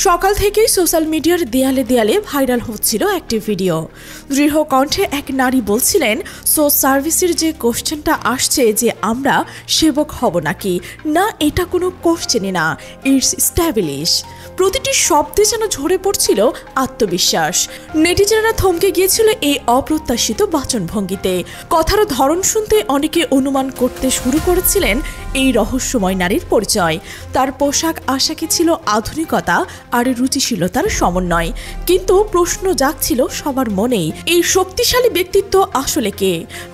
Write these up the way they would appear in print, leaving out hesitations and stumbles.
সকাল থেকেই সোশ্যাল মিডিয়ার দেয়ালে দেয়ালে ভাইরাল হচ্ছিল একটি ভিডিও। দৃঢ় কণ্ঠে এক নারী বলছিলেন, সার্ভিসের যে কোশ্চেনটা আসছে যে আমরা সেবক হব নাকি, না এটা কোনো কোশ্চেনই না, ইটস স্ট্যাবলিশ। প্রতিটি শব্দে যেন ঝরে পড়ছিল আত্মবিশ্বাস। নেটিজেনরা থমকে গিয়েছিল এই অপ্রত্যাশিত বাচনভঙ্গিতে। কথার ধরন শুনতে অনেকে অনুমান করতে শুরু করেছিলেন এই রহস্যময় নারীর পরিচয়। তার পোশাক আশাকে ছিল আধুনিকতা আর রুচিশীলতার সমন্বয়। কিন্তু প্রশ্ন জাগছিল সবার মনেই, এই শক্তিশালী ব্যক্তিত্ব আসলে কে?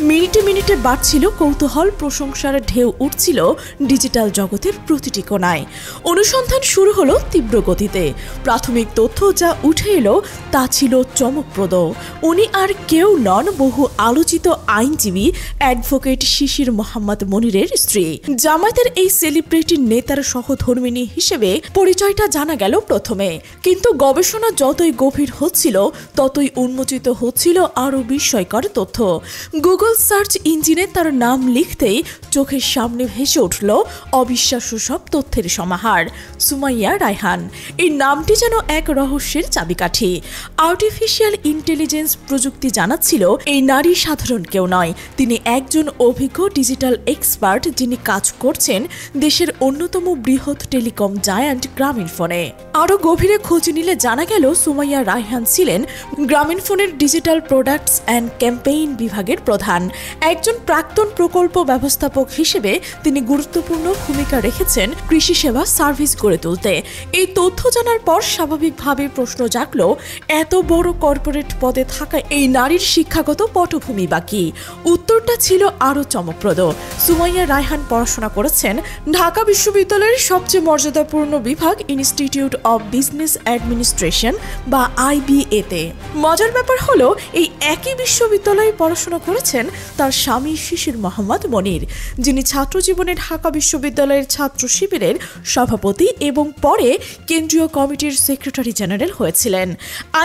মিনিটে মিনিটে বাড়ছিল কৌতূহল, প্রশংসার ঢেউ উঠছিল ডিজিটাল জগতের প্রতিটি কোণায়। অনুসন্ধান শুরু হলো তীব্র গতিতে। প্রাথমিক তথ্য যা উঠে এলো তা ছিল চমকপ্রদ। উনি আর কেউ নন, বহু আলোচিত আইনজীবী অ্যাডভোকেট শিশির মোহাম্মদ মনিরের স্ত্রী। জামায়াতের এই সেলিব্রিটি নেতার সহধর্মিণী হিসেবে পরিচয়টা জানা গেল প্রথমে, কিন্তু গবেষণা যতই গভীর হচ্ছিল ততই উন্মোচিত হচ্ছিল আরও বিস্ময়কর তথ্য। গুগল সার্চ ইঞ্জিনে তার নাম লিখতেই চোখের সামনে ভেসে উঠল অবিশ্বাস্য সব তথ্যের সমাহার। সুমাইয়া রায়হান, এই নামটি যেন এক রহস্যের চাবিকাঠি। আর্টিফিশিয়াল ইন্টেলিজেন্স প্রযুক্তি জানাচ্ছিল এই নারী সাধারণ কেউ নয়, তিনি একজন অভিজ্ঞ ডিজিটাল এক্সপার্ট, যিনি কাজ করছেন দেশের অন্যতম বৃহৎ টেলিকম জায়ান্ট গ্রামীণফোনে। আরও গভীরে খোঁজ নিলে জানা গেল সুমাইয়া রায়হান ছিলেন গ্রামীণফোনের ডিজিটাল প্রোডাক্টস অ্যান্ড ক্যাম্পেইন বিভাগের প্রধান। একজন প্রাক্তন প্রকল্প ব্যবস্থাপক হিসেবে তিনি গুরুত্বপূর্ণ ভূমিকা রেখেছেন কৃষি সেবা সার্ভিস গড়ে তুলতে। এই তথ্য জানার পর স্বাভাবিকভাবে প্রশ্ন জাগল, এত বড় কর্পোরেট পদে থাকা এই নারীর শিক্ষাগত পটভূমি বা কি? উত্তরটা ছিল আরও চমকপ্রদ। সুমাইয়া রায়হান পড়াশোনা করেছেন ঢাকা বিশ্ববিদ্যালয়ের সবচেয়ে মর্যাদাপূর্ণ বিভাগ ইনস্টিটিউট অব বিজনেস অ্যাডমিনিস্ট্রেশন বা IBA-তে। মজার ব্যাপার হলো, এই একই বিশ্ববিদ্যালয়ে পড়াশোনা করেছেন তার স্বামী শিশির মোহাম্মদ মনির, যিনি ছাত্র জীবনে ঢাকা বিশ্ববিদ্যালয়ের ছাত্র শিবিরের সভাপতি এবং পরে কেন্দ্রীয় কমিটির সেক্রেটারি জেনারেল হয়েছিলেন।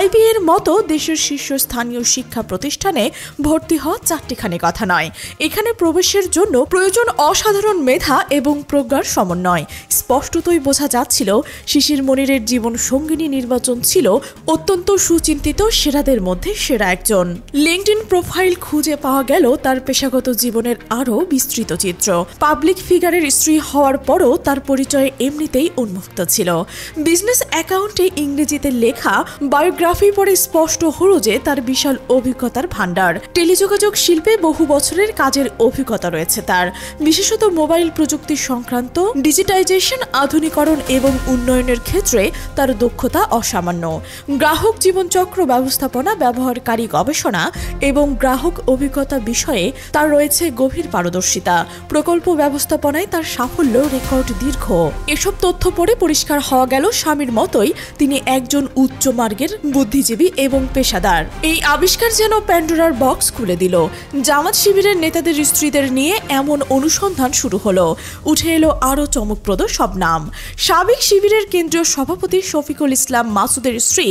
IBA-এর মতো দেশের শীর্ষস্থানীয় শিক্ষা প্রতিষ্ঠানে ভর্তি হওয়া চারটিখানি কথা নয়। এখানে প্রবেশের জন্য প্রয়োজন অসাধারণ মেধা এবং প্রজ্ঞার সমন্বয়। স্পষ্টতই বোঝা যাচ্ছিল শিশির মনিরের জীবন সঙ্গিনী নির্বাচন ছিল অত্যন্ত সুচিন্তিত, সেরাদের মধ্যে সেরা একজন। লিঙ্কডইন প্রোফাইল খুঁজে পাওয়া গেল তার পেশাগত জীবনের আরও বিস্তৃত চিত্র। পাবলিক ফিগারের স্ত্রী হওয়ার পরও তার পরিচয় এমনিতেই উন্মুক্ত ছিল। বিজনেস অ্যাকাউন্টে ইংরেজিতে লেখা বায়োগ্রাফি পড়ে স্পষ্ট হলো যে তার বিশাল অভিজ্ঞতার ভাণ্ডার। টেলিযোগাযোগ শিল্পে বহু বছরের কাজের অভিজ্ঞতা রয়েছে তার, বিশেষত মোবাইল প্রযুক্তি সংক্রান্ত ডিজিটাইজেশন, আধুনিকরণ এবং উন্নয়নের ক্ষেত্রে তার দক্ষতা অসামান্য। গ্রাহক জীবনচক্র ব্যবস্থাপনা, ব্যবহারকারী গবেষণা এবং গ্রাহক অভিজ্ঞতা বিষয়ে তার রয়েছে গভীর পারদর্শিতা। প্রকল্প ব্যবস্থাপনায় তার সাফল্য রেকর্ড দীর্ঘ। এসব তথ্য পড়ে পরিষ্কার হওয়া গেল স্বামীর মতোই তিনি একজন উচ্চ মার্গের বুদ্ধিজীবী এবং পেশাদার। এই আবিষ্কার যেন প্যান্ডোরার বক্স খুলে দিল। জামাত শিবিরের নেতাদের স্ত্রীদের নিয়ে এমন অনুসন্ধান শুরু হলো। উঠে এলো আরও চমকপ্রদ সব নাম। সাবেক শিবিরের কেন্দ্রীয় সভাপতি শফিকুল ইসলাম মাসুদের স্ত্রী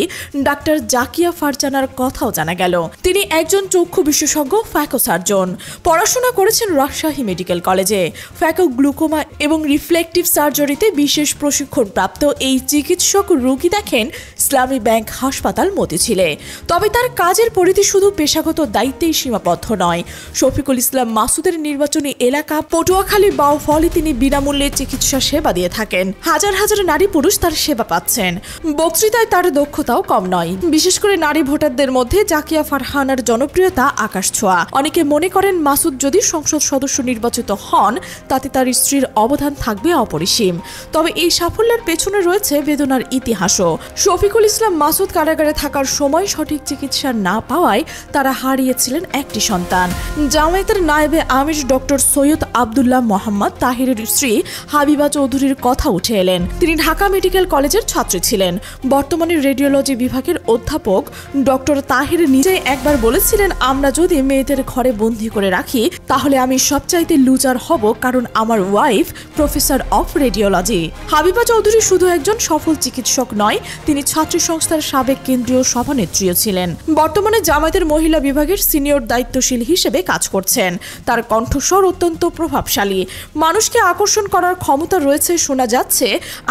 ডাক্তার জাকিয়া ফারজানার কথাও জানা গেল। তিনি একজন চক্ষু বিশেষজ্ঞ, ফ্যাকো সার্জন। পড়াশোনা করেছেন রাজশাহী মেডিকেল কলেজে। ফ্যাকো গ্লুকোমা এবং রিফ্লেকটিভ সার্জারিতে বিশেষ প্রশিক্ষণপ্রাপ্ত এই চিকিৎসক রোগী দেখেন ইসলামী ব্যাংক হাসপাতাল মতিঝিলে। তবে তার কাজের পরিধি শুধু পেশাগত দায়িত্বেই সীমাবদ্ধ নয়। শফিকুল ইসলাম মাসুদের নির্বাচনী এলাকা পটুয়াখালী বাউফলে তিনি বিনামূল্যে চিকিৎসা সেবা দিয়ে থাকেন। হাজার হাজার নারী পুরুষ তার সেবা পাচ্ছেন। বক্তৃতায় তার দক্ষতাও কম নয়। বিশেষ করে নারী ভোটারদের মধ্যে জাকিয়া ফারহানার জনপ্রিয়তা আকাশ ছোঁয়া। অনেকে মনে করেন মাসুদ যদি সংসদ সদস্য নির্বাচিত হন তাতে তার স্ত্রীর অবদান থাকবে অপরিসীম। তবে এই সাফল্যের পেছনে রয়েছে বেদনার ইতিহাসও। শফিকুল ইসলাম মাসুদ কারাগারে থাকার সময় সঠিক চিকিৎসা না পাওয়ায় তারা হারিয়েছিলেন একটি সন্তান। জামায়াতের নায়েবে আমির ডক্টর সৈয়দ আবদুল্লাহ মোহাম্মদ তাহিরের স্ত্রী হাবিবা চৌধুরীর কথা উঠে এলেন। তিনি ঢাকা মেডিকেল কলেজের ছাত্রী ছিলেন। বর্তমানে রেডিওলজি বিভাগের অধ্যাপক ডক্টর তাহির নিজেই একবার বলেছিলেন, আমরা যদি মেয়েদের ঘরে বন্দী করে রাখি তাহলে আমি সবচাইতে লুজার হব, কারণ আমার wife professor of radiology. Habiba Chowdhury শুধু একজন সফল চিকিৎসক নয়, তিনি ছাত্রী সংস্থার সাবেক কেন্দ্রীয় সভানেত্রীও ছিলেন। বর্তমানে জামায়াতের মহিলা বিভাগের সিনিয়র দায়িত্বশীল হিসেবে কাজ করছেন। তার কণ্ঠস্বর অত্যন্ত প্রভাবশালী, মানুষকে আকর্ষণ করার ক্ষমতা রয়েছে। শোনা যাচ্ছে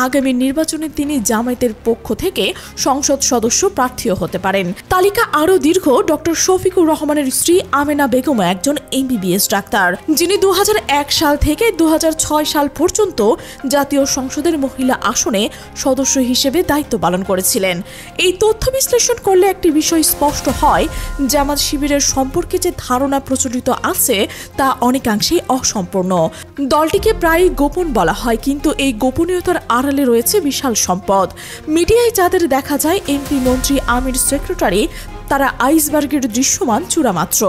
আগামী নির্বাচনে তিনি জামায়াতের পক্ষ থেকে সংসদ সদস্য প্রার্থীও হতে পারেন। তালিকা আরও দীর্ঘ। ডক্টর শফিকুর রহমানের স্ত্রী আমেনা বেগমও একজন MBBS ডাক্তার, যিনি 2001 সাল থেকে 2006 সাল পর্যন্ত জাতীয় সংসদের মহিলা আসনে সদস্য হিসেবে দায়িত্ব পালন করেছিলেন। এই তথ্য বিশ্লেষণ করলে একটি বিষয় স্পষ্ট হয়, জামাত শিবিরের সম্পর্কে যে ধারণা প্রচলিত আছে তা অনেকাংশেই অসম্পূর্ণ। দলটিকে প্রায় গোপন বলা হয়, কিন্তু এই গোপনীয়তার আড়ালে রয়েছে বিশাল সম্পদ। মিডিয়ায় যাদের দেখা যায় এমপি, মন্ত্রী, আমির, সেক্রেটারি, তারা আইসবার্গের দৃশ্যমান চূড়ামাত্র।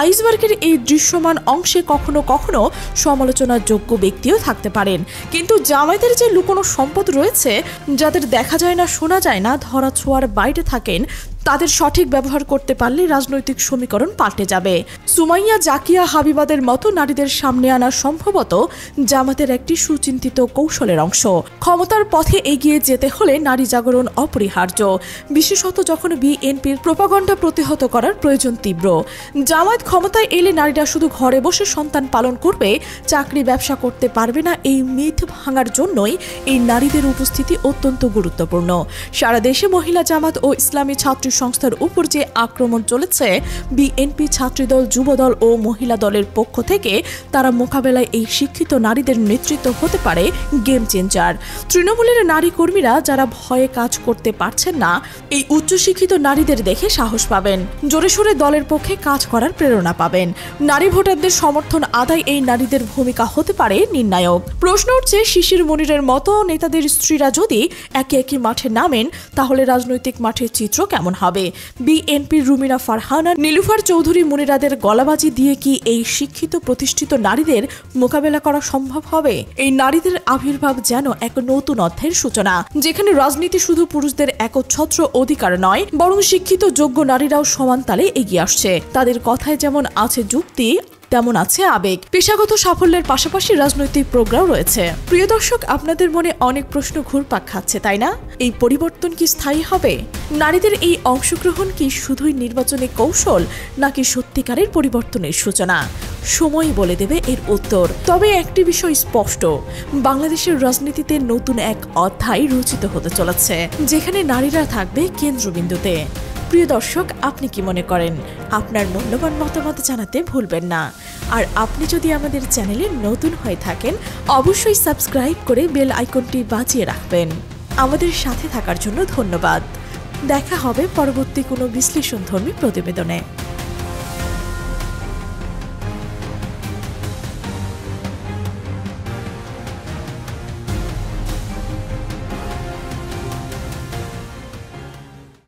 আইসবার্গের এই দৃশ্যমান অংশে কখনো কখনো সমালোচনার যোগ্য ব্যক্তিও থাকতে পারেন, কিন্তু জামায়াতের যে লুকোনো সম্পদ রয়েছে, যাদের দেখা যায় না, শোনা যায় না, ধরা ছোঁয়ার বাইরে থাকেন, তাদের সঠিক ব্যবহার করতে পারলে রাজনৈতিক সমীকরণ পাল্টে যাবে। সুমাইয়া, জাকিয়া, হাবিবাদের মতো নারীদের সামনে আনা সম্ভবত জামাতের একটি সুচিন্তিত কৌশলের অংশ। ক্ষমতার পথে এগিয়ে যেতে হলে নারী জাগরণ অপরিহার্য, বিশেষত যখন বিএনপির প্রোপাগান্ডা প্রতিহত করার প্রয়োজন তীব্র। জামায়াত ক্ষমতায় এলে নারীরা শুধু ঘরে বসে সন্তান পালন করবে, চাকরি ব্যবসা করতে পারবে না, এই মিথ ভাঙার জন্যই এই নারীদের উপস্থিতি অত্যন্ত গুরুত্বপূর্ণ। সারা দেশে মহিলা জামাত ও ইসলামী ছাত্রী সংস্থার উপর যে আক্রমণ চলেছে, বিএনপি, ছাত্রীদল, যুবদল ও মহিলা দলের পক্ষ থেকে, তারা মোকাবেলায় এই শিক্ষিত নারীদের নেতৃত্ব হতে পারে গেম চেঞ্জার। তৃণমূলের নারী কর্মীরা যারা ভয়ে কাজ করতে পারছেন না, এই উচ্চশিক্ষিত নারীদের দেখে সাহস পাবেন, জোরে সোরে দলের পক্ষে কাজ করার প্রেরণা পাবেন। নারী ভোটারদের সমর্থন আদায় এই নারীদের ভূমিকা হতে পারে নির্ণায়ক। প্রশ্ন উঠছে, শিশির মনিরের মতো নেতাদের স্ত্রীরা যদি একে একে মাঠে নামেন, তাহলে রাজনৈতিক মাঠের চিত্র কেমন হবে? বিএনপির রুমিনা ফারহানা, নীলুফার চৌধুরী, মুনিরাদের গলাবাজি দিয়ে কি এই শিক্ষিত প্রতিষ্ঠিত নারীদের মোকাবেলা করা সম্ভব হবে? এই নারীদের আবির্ভাব যেন এক নতুন অধ্যায়ের সূচনা, যেখানে রাজনীতি শুধু পুরুষদের একচ্ছত্র অধিকার নয়, বরং শিক্ষিত যোগ্য নারীরাও সমান তালে এগিয়ে আসছে। তাদের কথায় যেমন আছে যুক্তি, তেমন আছে আবেগ। পেশাগত সাফল্যের পাশাপাশি রাজনৈতিক প্রজ্ঞাও রয়েছে। প্রিয় দর্শক, আপনাদের মনে অনেক প্রশ্ন ঘুরপাক খাচ্ছে, তাই না? এই পরিবর্তন কি স্থায়ী হবে? নারীদের এই অংশগ্রহণ কি শুধুই নির্বাচনী কৌশল, নাকি সত্যিকারের পরিবর্তনের সূচনা? সময় বলে দেবে এর উত্তর। তবে একটি বিষয় স্পষ্ট, বাংলাদেশের রাজনীতিতে নতুন এক অধ্যায় রচিত হতে চলেছে, যেখানে নারীরা থাকবে কেন্দ্রবিন্দুতে। প্রিয় দর্শক, আপনি কি মনে করেন? আপনার মূল্যবান মতামত জানাতে ভুলবেন না। আর আপনি যদি আমাদের চ্যানেলে নতুন হয়ে থাকেন, অবশ্যই সাবস্ক্রাইব করে বেল আইকনটি বাজিয়ে রাখবেন। আমাদের সাথে থাকার জন্য ধন্যবাদ। দেখা হবে পরবর্তী কোনো বিশ্লেষণধর্মী প্রতিবেদনে।